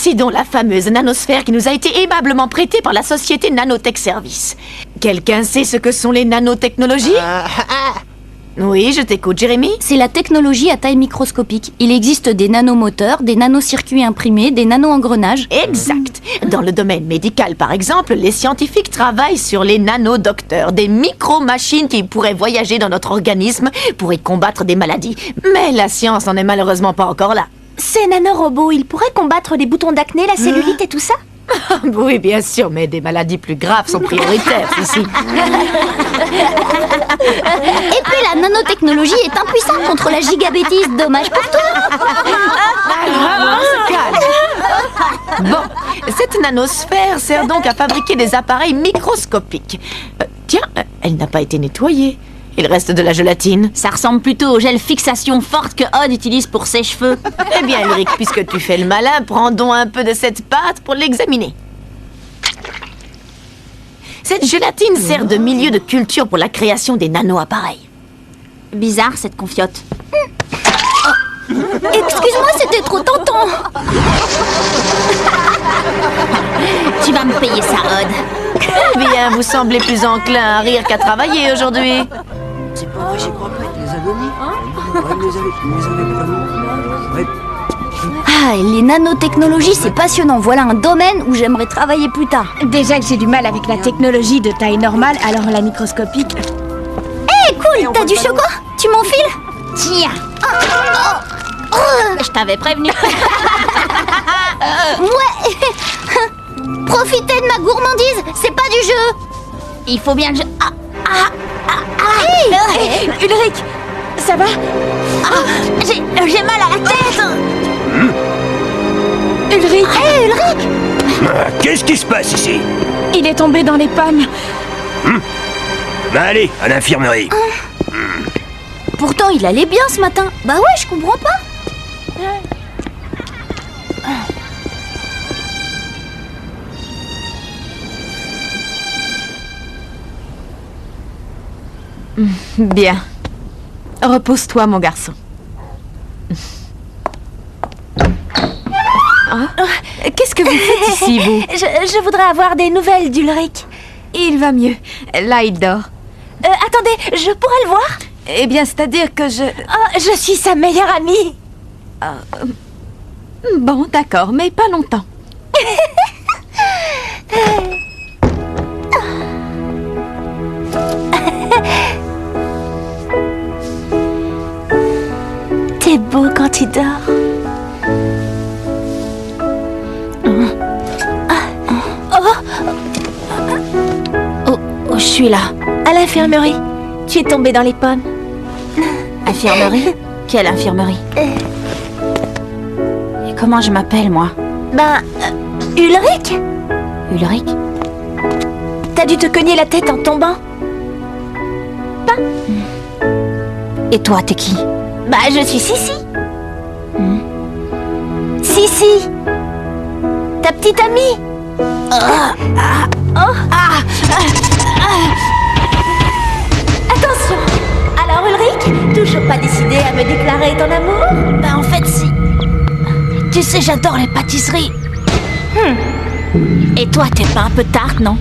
possédons la fameuse nanosphère qui nous a été aimablement prêtée par la société Nanotech Service. Quelqu'un sait ce que sont les nanotechnologies? Oui, je t'écoute, Jérémy. C'est la technologie à taille microscopique. Il existe des nanomoteurs, des nanocircuits imprimés, des nano-engrenages. Exact. Dans le domaine médical, par exemple, les scientifiques travaillent sur les nanodocteurs, des micro-machines qui pourraient voyager dans notre organisme pour y combattre des maladies. Mais la science n'en est malheureusement pas encore là. Ces nanorobots, ils pourraient combattre les boutons d'acné, la cellulite et tout ça? Oui, bien sûr, mais des maladies plus graves sont prioritaires ici. Et puis la nanotechnologie est impuissante contre la gigabêtise. Dommage pour toi. Bon, cette nanosphère sert donc à fabriquer des appareils microscopiques. Tiens, elle n'a pas été nettoyée. Il reste de la gélatine. Ça ressemble plutôt au gel fixation forte que Odd utilise pour ses cheveux. Eh bien, Ulrich, puisque tu fais le malin, prends donc un peu de cette pâte pour l'examiner. Cette gélatine sert de milieu de culture pour la création des nano-appareils. Bizarre cette confiote. Excuse-moi, c'était trop tentant. Tu vas me payer ça, Odd. Eh bien, vous semblez plus enclin à rire qu'à travailler aujourd'hui. C'est pas vrai, j'y crois pas, il les a donnés. Ouais, il les avait vraiment. Ouais. Ah, et les nanotechnologies, c'est passionnant. Voilà un domaine où j'aimerais travailler plus tard. Déjà que j'ai du mal avec la technologie de taille normale, alors la microscopique... Hé, cool, t'as du chocolat? Tu m'enfiles? Tiens. Je t'avais prévenu. Ouais. Profitez de ma gourmandise, c'est pas du jeu. Il faut bien que je... Hey, Ulrich, ça va? J'ai mal à la tête. Ulrich, Hé, Ulrich. Qu'est-ce qui se passe ici? il est tombé dans les pommes. Bah allez, à l'infirmerie. Pourtant, il allait bien ce matin. Bah ouais, je comprends pas. Bien. Repose-toi, mon garçon. Qu'est-ce que vous faites ici, vous? Je voudrais avoir des nouvelles d'Ulrich. Il va mieux. Là, il dort. Attendez, je pourrais le voir? Eh bien, c'est-à-dire que je... Je suis sa meilleure amie. Bon, d'accord, mais pas longtemps. T'es beau quand tu dors. Oh, je suis là. À l'infirmerie. Tu es tombé dans les pommes. Infirmerie? Quelle infirmerie? Et comment je m'appelle, moi? Ulrich? Ulrich? T'as dû te cogner la tête en tombant. Et toi, t'es qui? Je suis Sissi. Sissi, ta petite amie. Attention. Alors Ulrich, toujours pas décidé à me déclarer ton amour? En fait, si. Tu sais, j'adore les pâtisseries. Et toi, t'es pas un peu tarte, non?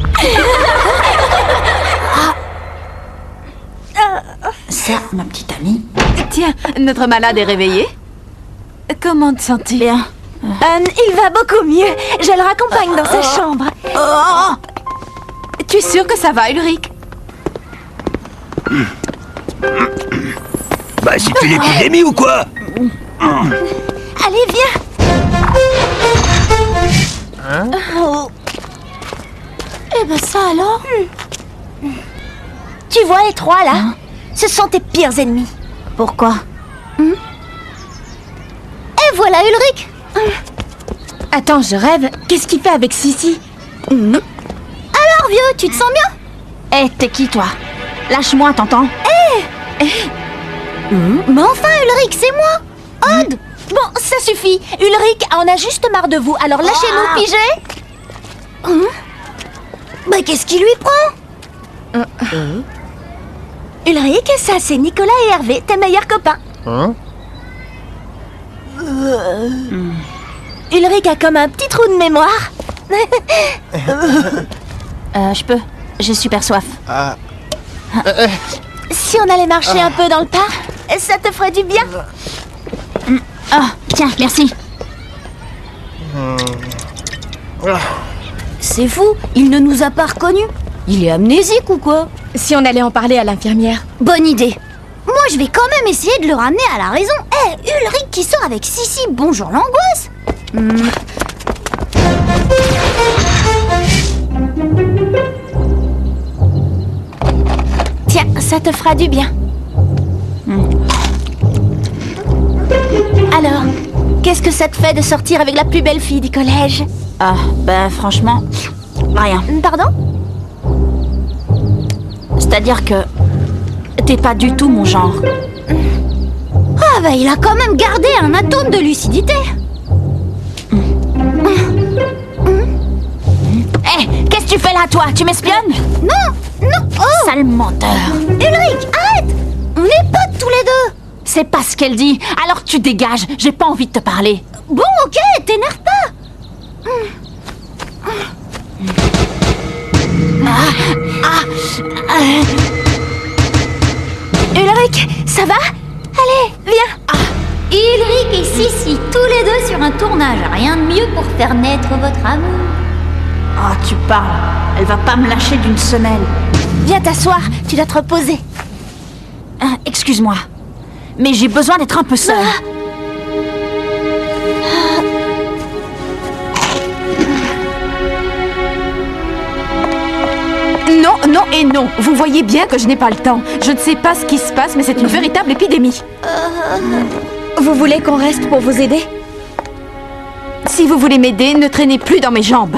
Ça, ma petite amie. Tiens, notre malade est réveillé. Comment te sens-tu? Bien. Il va beaucoup mieux. Je le raccompagne dans sa chambre. Tu es sûr que ça va, Ulrich? Bah c'est une épidémie ou quoi? Allez, viens. Eh ben ça alors? Tu vois les trois là? Ce sont tes pires ennemis. Pourquoi? Et voilà Ulrich. Attends, je rêve. Qu'est-ce qu'il fait avec Sissi? Alors vieux, tu te sens bien? T'es qui, toi? Lâche-moi, t'entends? Mais enfin Ulrich, c'est moi. Odd. Bon, ça suffit. Ulrich en a juste marre de vous. Alors lâchez-nous, pigé. Qu'est-ce qui lui prend? Ulrich, ça c'est Nicolas et Hervé, tes meilleurs copains. Ulrich a comme un petit trou de mémoire. Je peux. J'ai super soif. Si on allait marcher un peu dans le parc, ça te ferait du bien. Ah, tiens, merci. C'est fou, il ne nous a pas reconnus. Il est amnésique ou quoi? Si on allait en parler à l'infirmière. Bonne idée. Moi, je vais quand même essayer de le ramener à la raison. Ulrich qui sort avec Sissi, bonjour l'angoisse. Tiens, ça te fera du bien. Alors, qu'est-ce que ça te fait de sortir avec la plus belle fille du collège? Ah, ben franchement, rien. Pardon? C'est-à-dire que t'es pas du tout mon genre. Ah bah il a quand même gardé un atome de lucidité. Qu'est-ce que tu fais là, toi? Tu m'espionnes? Non, non, oh! Sale menteur. Ulrich, arrête! On est potes tous les deux! C'est pas ce qu'elle dit. Alors tu dégages. J'ai pas envie de te parler. Bon, ok, t'énerve pas! Ulrich, ça va? Allez, viens! Ulrich et Sissi, tous les deux sur un tournage. Rien de mieux pour faire naître votre amour. Ah, tu parles. Elle va pas me lâcher d'une semelle. Viens t'asseoir, tu dois te reposer. Excuse-moi. Mais j'ai besoin d'être un peu seule. Non, non et non. Vous voyez bien que je n'ai pas le temps. Je ne sais pas ce qui se passe, mais c'est une véritable épidémie. Vous voulez qu'on reste pour vous aider? Si vous voulez m'aider, ne traînez plus dans mes jambes.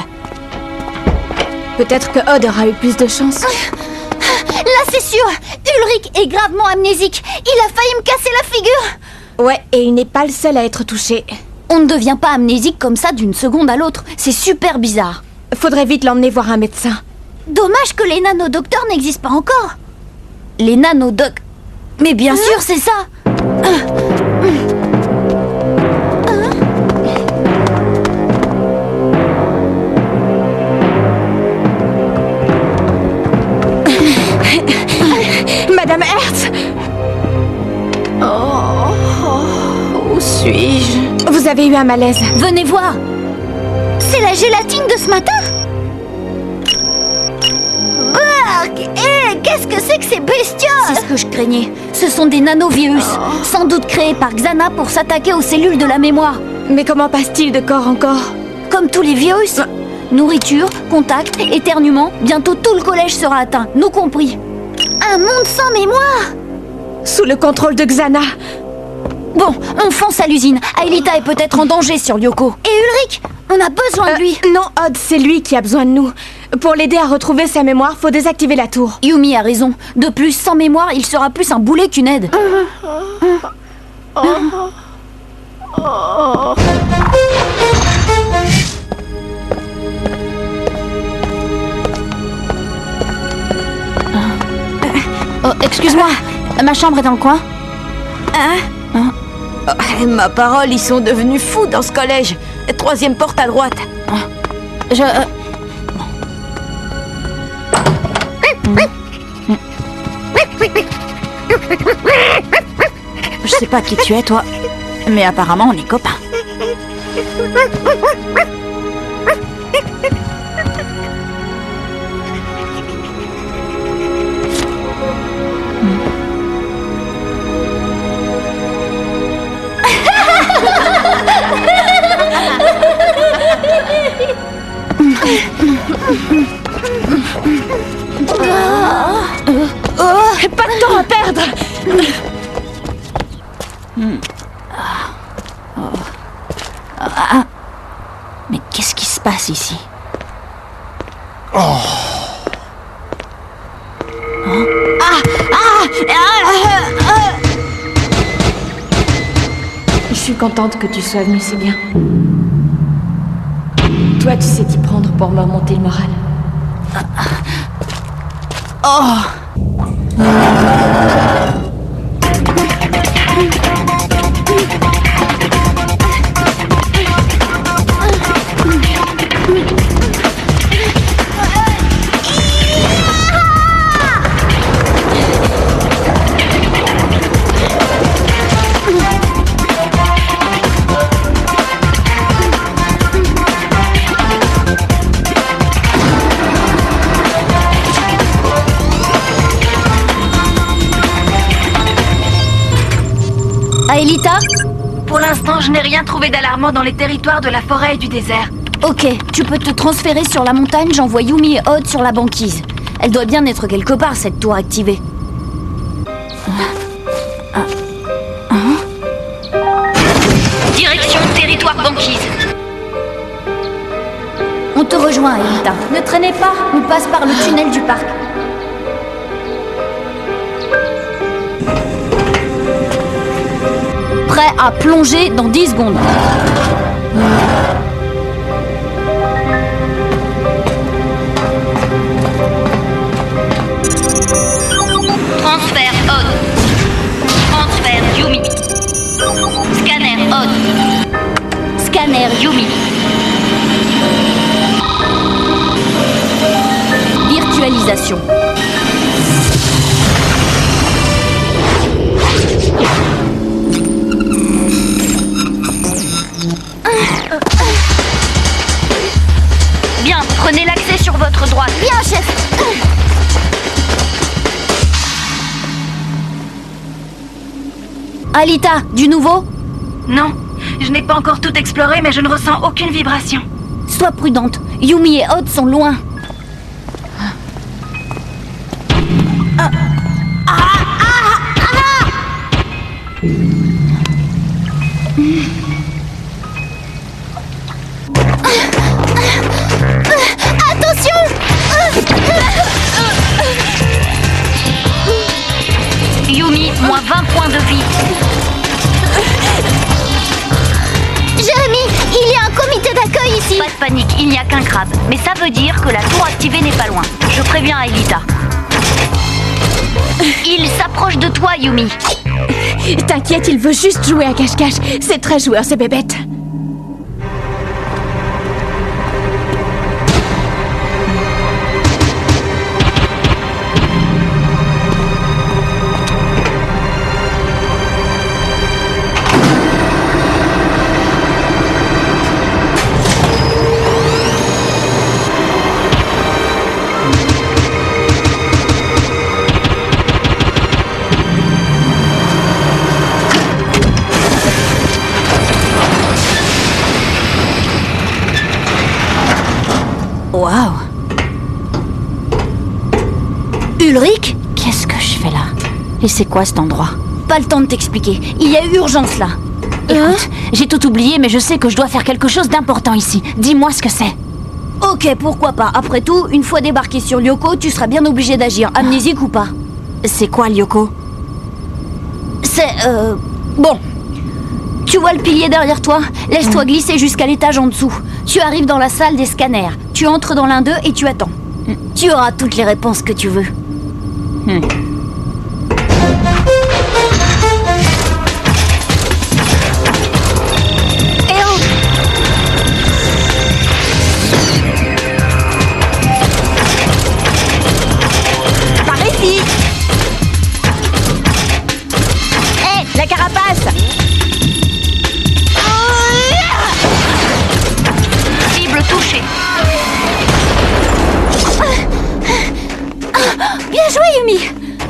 Peut-être que Odd aura eu plus de chance. Là, c'est sûr. Ulrich est gravement amnésique. Il a failli me casser la figure. Ouais, et il n'est pas le seul à être touché. On ne devient pas amnésique comme ça d'une seconde à l'autre. C'est super bizarre. Faudrait vite l'emmener voir un médecin. Dommage que les nanodocteurs n'existent pas encore. Les nanodoc... Mais bien sûr, c'est ça. Madame Hertz! Où suis-je? Vous avez eu un malaise. Venez voir. C'est la gélatine de ce matin. Qu'est-ce que c'est que ces bestioles? C'est ce que je craignais. Ce sont des nanovirus, sans doute créés par Xana pour s'attaquer aux cellules de la mémoire. Mais comment passe-t-il de corps en corps? Comme tous les virus. Nourriture, contact, éternuement, bientôt tout le collège sera atteint, nous compris. Un monde sans mémoire. Sous le contrôle de Xana. Bon, on fonce à l'usine. Aelita est peut-être en danger sur Lyoko. Et Ulrich, on a besoin de lui. Non, Odd, c'est lui qui a besoin de nous. Pour l'aider à retrouver sa mémoire, faut désactiver la tour. Yumi a raison. De plus, sans mémoire, il sera plus un boulet qu'une aide. Oh, excuse-moi. Ma chambre est dans le coin. Ma parole, ils sont devenus fous dans ce collège. Troisième porte à droite. Je sais pas qui tu es, toi. Mais apparemment, on est copains. Pas de temps à perdre. Mais qu'est-ce qui se passe ici? Je suis contente que tu sois venue, c'est bien. Toi, tu sais t'y prendre pour me remonter le moral. Aelita? Pour l'instant, je n'ai rien trouvé d'alarmant dans les territoires de la forêt et du désert. Ok, tu peux te transférer sur la montagne, j'envoie Yumi et Odd sur la banquise. Elle doit bien être quelque part, cette tour activée. Direction territoire banquise. On te rejoint, Aelita. Ne traînez pas, on passe par le tunnel du parc. Prêt à plonger dans 10 secondes. Transfert Odd. Transfert Yumi. Scanner Odd. Scanner Yumi. Virtualisation. Bien, prenez l'accès sur votre droite. Bien, chef. Aelita, du nouveau? Non, je n'ai pas encore tout exploré, mais je ne ressens aucune vibration. Sois prudente. Yumi et Odd sont loin. Yumi, moins 20 points de vie. Jérémy, il y a un comité d'accueil ici. Pas de panique, il n'y a qu'un crabe. Mais ça veut dire que la tour activée n'est pas loin. Je préviens Aelita. Il s'approche de toi, Yumi. T'inquiète, il veut juste jouer à cache-cache. C'est très joueur, ces bébêtes. Waouh. Ulrich? Qu'est-ce que je fais là? Et c'est quoi cet endroit? Pas le temps de t'expliquer. Il y a urgence là. Écoute, j'ai tout oublié, mais je sais que je dois faire quelque chose d'important ici. Dis-moi ce que c'est. Ok, pourquoi pas. Après tout, une fois débarqué sur Lyoko, tu seras bien obligé d'agir, amnésique ou pas. C'est quoi Lyoko? C'est, bon. Tu vois le pilier derrière toi? Laisse-toi glisser jusqu'à l'étage en dessous. Tu arrives dans la salle des scanners. Tu entres dans l'un d'eux et tu attends. Tu auras toutes les réponses que tu veux. Eh oh! Par ici. Hé, la carapace. Cible touchée. Bien joué, Yumi!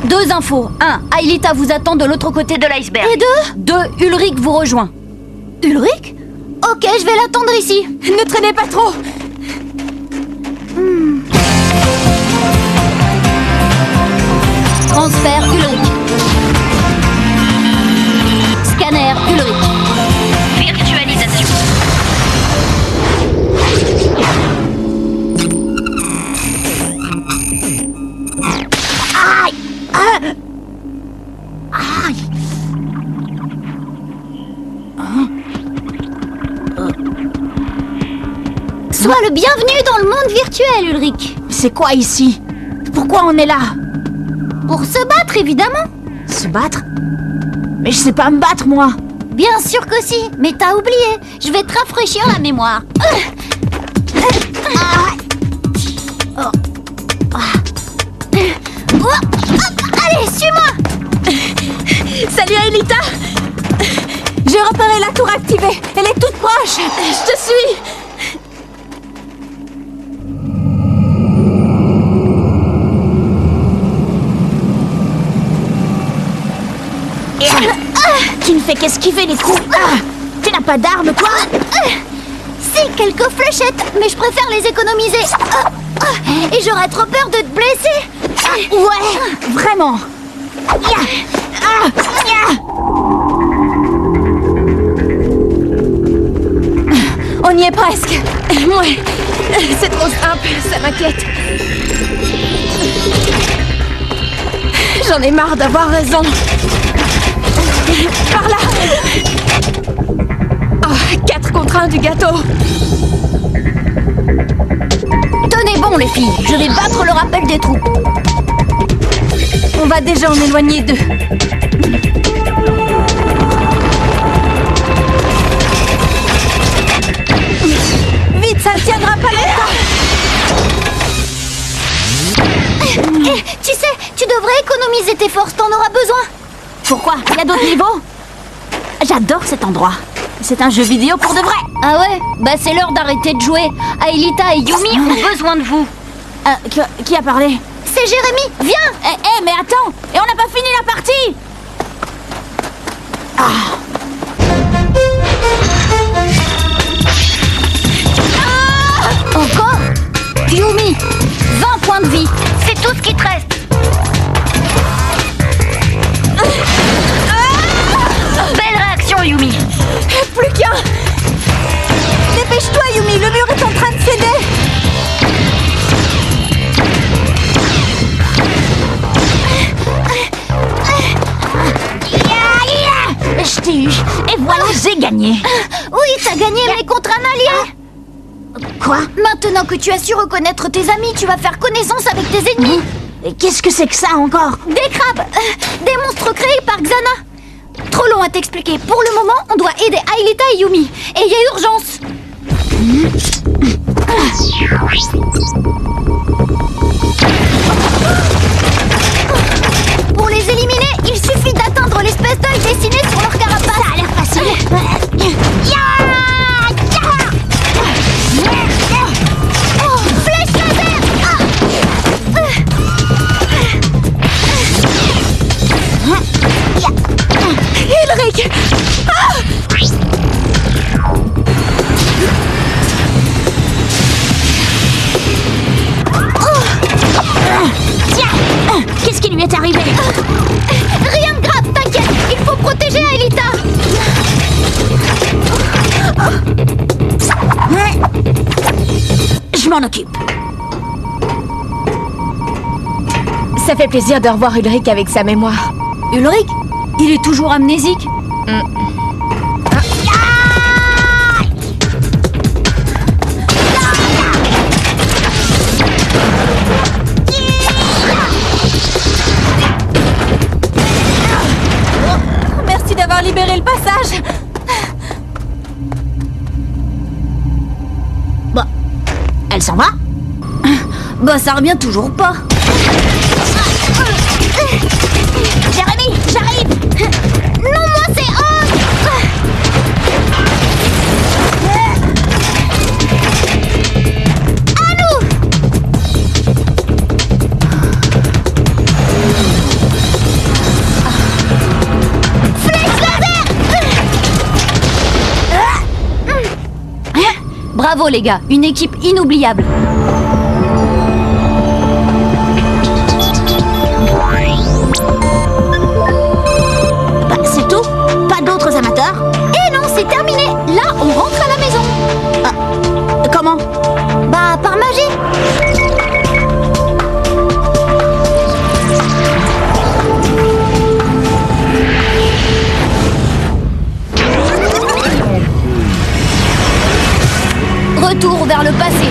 2 infos. 1. Aelita vous attend de l'autre côté de l'iceberg. Et 2? 2. Ulrich vous rejoint. Ulrich? Ok, je vais l'attendre ici. Ne traînez pas trop. Transfert Ulrich. Scanner Ulrich. Virtualisation. Sois le bienvenu dans le monde virtuel, Ulrich. C'est quoi ici? Pourquoi on est là? Pour se battre, évidemment. Se battre? Mais je sais pas me battre, moi. Bien sûr que si, mais t'as oublié. Je vais te rafraîchir la mémoire. Allez, suis-moi. Salut Aelita. J'ai repéré la tour activée. Elle est toute proche. Je te suis. qui ne fait qu'esquiver les coups. Tu n'as pas d'arme, toi? Si, quelques fléchettes, mais je préfère les économiser. Et j'aurais trop peur de te blesser. Ouais, vraiment. On y est presque. Ouais, c'est trop simple, ça m'inquiète. J'en ai marre d'avoir raison. Par là. 4 contre 1 du gâteau. Tenez bon, les filles, je vais battre le rappel des troupes. On va déjà en éloigner 2. Vite, ça ne tiendra pas longtemps. Tu sais, tu devrais économiser tes forces, t'en auras besoin. Pourquoi? Il y a d'autres niveaux? J'adore cet endroit. C'est un jeu vidéo pour de vrai. Ah ouais? Bah c'est l'heure d'arrêter de jouer. Aelita et Yumi ont besoin de vous. Qui a parlé? C'est Jérémy, viens. Mais attends! Et on n'a pas fini la partie! Encore? Yumi, 20 points de vie. C'est tout ce qui te reste. Belle réaction, Yumi. Plus qu'un. Dépêche-toi, Yumi, le mur est en train de céder. Je t'ai eu. Et voilà, j'ai gagné. Oui, t'as gagné, mais contre un allié. Quoi? Maintenant que tu as su reconnaître tes amis, tu vas faire connaissance avec tes ennemis. Et qu'est-ce que c'est que ça encore? Des crabes, des monstres créés par Xana. Trop long à t'expliquer. Pour le moment, on doit aider Aelita et Yumi. Et il y a urgence. Pour les éliminer, il suffit d'atteindre l'espèce d'œil dessiné sur leur carapace. Ça a l'air facile. Oh, flèche laser. Ulrich. Qu'est-ce qui lui est arrivé? Rien de grave, t'inquiète. Il faut protéger Aelita. Je m'en occupe. Ça fait plaisir de revoir Ulrich avec sa mémoire. Ulrich, il est toujours amnésique. Merci d'avoir libéré le passage. Bon, elle s'en va? Bah ça revient toujours pas. Jérémy, j'arrive! Non, moi c'est Odd. À nous. Flèche laser. Bravo les gars, une équipe inoubliable. C'est tout? Pas d'autres amateurs? Eh non, c'est terminé. Là, on rentre à la maison. Comment? Bah, par magie. Retour vers le passé.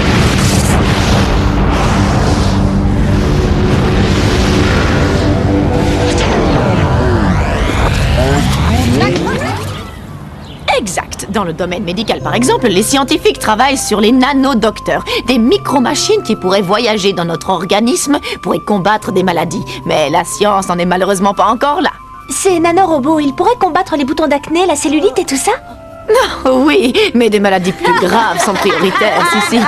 Exact. Dans le domaine médical, par exemple, les scientifiques travaillent sur les nanodocteurs, des micro-machines qui pourraient voyager dans notre organisme, pourraient combattre des maladies. Mais la science n'en est malheureusement pas encore là. Ces nanorobots, ils pourraient combattre les boutons d'acné, la cellulite et tout ça? Oui, mais des maladies plus graves sont prioritaires, si. Et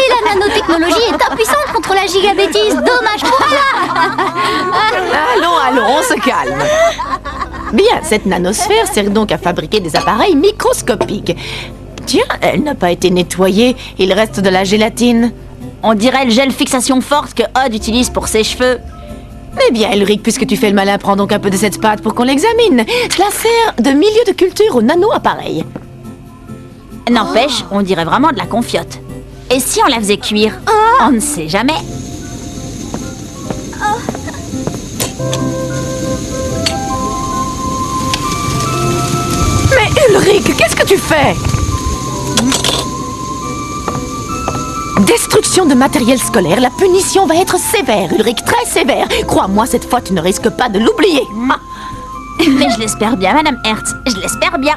la nanotechnologie est impuissante contre la gigabêtise. Dommage pour toi. Allons, on se calme. Bien, cette nanosphère sert donc à fabriquer des appareils microscopiques. Tiens, elle n'a pas été nettoyée. Il reste de la gélatine. On dirait le gel fixation forte que Odd utilise pour ses cheveux. Eh bien, Ulrich, puisque tu fais le malin, prends donc un peu de cette pâte pour qu'on l'examine. Cela sert de milieu de culture aux nano-appareils. N'empêche, on dirait vraiment de la confiote. Et si on la faisait cuire? On ne sait jamais. Mais Ulrich, qu'est-ce que tu fais? Destruction de matériel scolaire, la punition va être sévère, Ulrich, très sévère. Crois-moi, cette fois, tu ne risques pas de l'oublier. Ah. Mais je l'espère bien, Madame Hertz. Je l'espère bien.